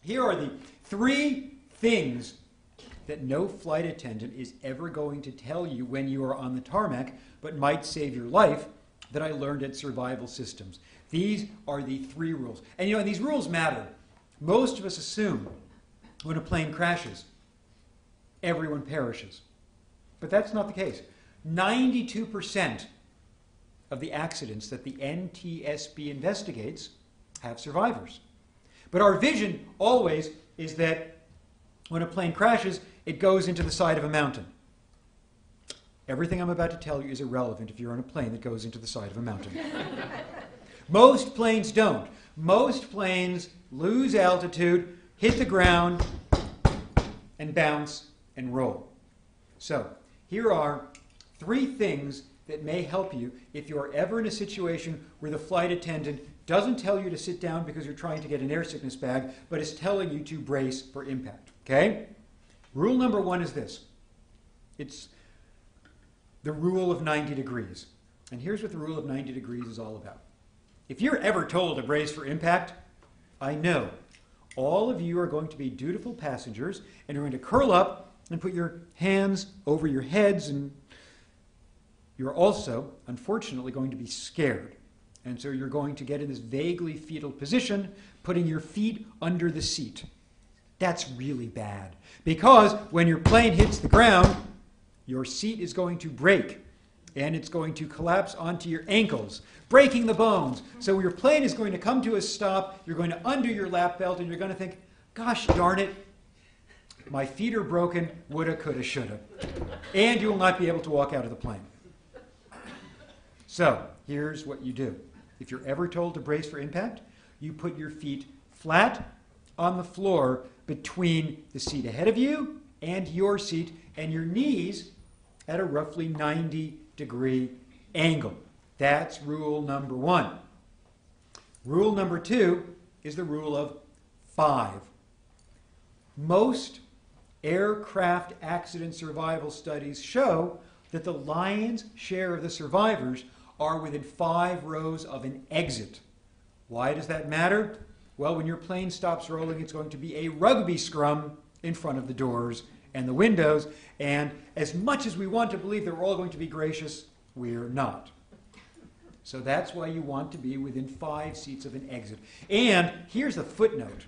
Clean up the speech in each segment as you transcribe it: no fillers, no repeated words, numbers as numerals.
Here are the 3 things that no flight attendant is ever going to tell you when you are on the tarmac, but might save your life, that I learned at Survival Systems. These are the 3 rules. And and these rules matter. Most of us assume when a plane crashes, everyone perishes. But that's not the case. 92% of the accidents that the NTSB investigates have survivors. But our vision always is that when a plane crashes, it goes into the side of a mountain. Everything I'm about to tell you is irrelevant if you're on a plane that goes into the side of a mountain. Most planes don't. Most planes lose altitude, hit the ground, and bounce and roll. So, here are 3 things that may help you if you're ever in a situation where the flight attendant doesn't tell you to sit down because you're trying to get an air sickness bag, but is telling you to brace for impact. Okay? Rule number 1 is this. It's the rule of 90 degrees. And here's what the rule of 90 degrees is all about. If you're ever told to brace for impact, I know all of you are going to be dutiful passengers and are going to curl up and put your hands over your heads, and you're also, unfortunately, going to be scared. And so you're going to get in this vaguely fetal position, putting your feet under the seat. That's really bad, because when your plane hits the ground, your seat is going to break, and it's going to collapse onto your ankles, breaking the bones. So your plane is going to come to a stop, you're going to undo your lap belt, and you're going to think, gosh darn it, my feet are broken, woulda, coulda, shoulda. And you will not be able to walk out of the plane. So here's what you do. If you're ever told to brace for impact, you put your feet flat on the floor between the seat ahead of you and your seat, and your knees at a roughly 90-degree angle. That's rule number 1. Rule number 2 is the rule of 5. Most aircraft accident survival studies show that the lion's share of the survivors are within 5 rows of an exit. Why does that matter? Well, when your plane stops rolling, it's going to be a rugby scrum in front of the doors and the windows, and as much as we want to believe that we're all going to be gracious, we're not. So that's why you want to be within 5 seats of an exit. And here's a footnote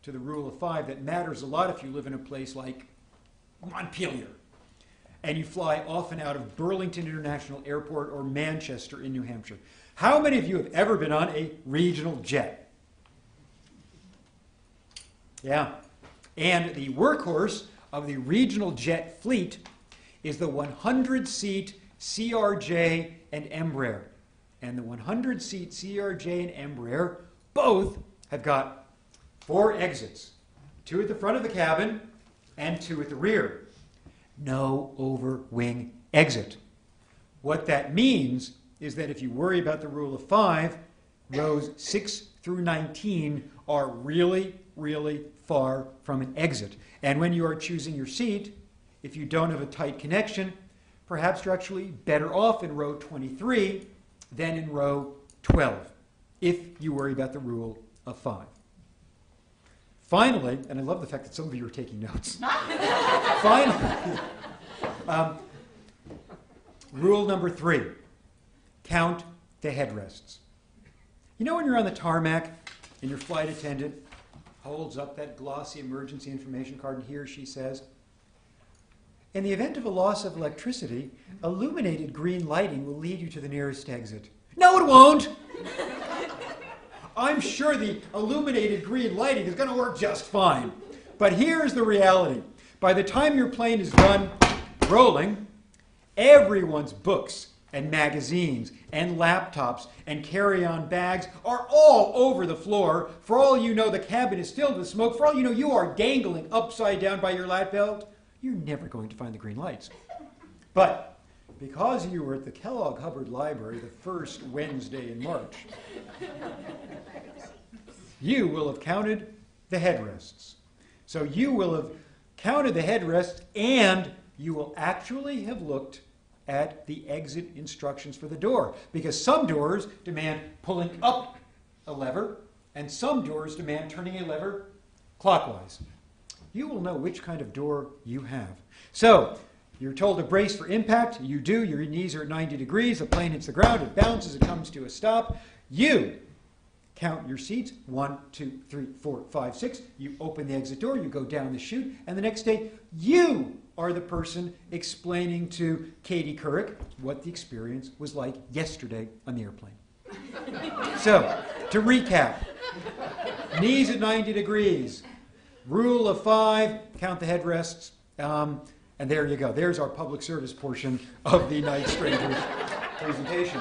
to the rule of 5 that matters a lot if you live in a place like Montpelier, and you fly often out of Burlington International Airport or Manchester in New Hampshire. How many of you have ever been on a regional jet? Yeah. And the workhorse of the regional jet fleet is the 100-seat CRJ and Embraer. And the 100-seat CRJ and Embraer both have got 4 exits. 2 at the front of the cabin and 2 at the rear. No over-wing exit. What that means is that if you worry about the rule of 5, rows 6 through 19 are really, really far from an exit. And when you are choosing your seat, if you don't have a tight connection, perhaps you're actually better off in row 23 than in row 12, if you worry about the rule of 5. Finally, and I love the fact that some of you are taking notes. Finally, rule number 3, count the headrests. You know when you're on the tarmac and your flight attendant holds up that glossy emergency information card and he or she says, in the event of a loss of electricity, illuminated green lighting will lead you to the nearest exit. No, it won't! I'm sure the illuminated green lighting is going to work just fine. But here's the reality. By the time your plane is done rolling, everyone's books and magazines and laptops and carry-on bags are all over the floor. For all you know, the cabin is filled with smoke. For all you know, you are dangling upside down by your lap belt. You're never going to find the green lights. But because you were at the Kellogg Hubbard Library the first Wednesday in March, you will have counted the headrests. So you will have counted the headrests, and you will actually have looked at the exit instructions for the door, because some doors demand pulling up a lever, and some doors demand turning a lever clockwise. You will know which kind of door you have. So, you're told to brace for impact. You do. Your knees are at 90 degrees. The plane hits the ground. It bounces. It comes to a stop. You count your seats. 1, 2, 3, 4, 5, 6. You open the exit door. You go down the chute. And the next day, you are the person explaining to Katie Couric what the experience was like yesterday on the airplane. So, to recap, knees at 90 degrees. Rule of 5, count the headrests. And there you go. There's our public service portion of the Night Strangers presentation.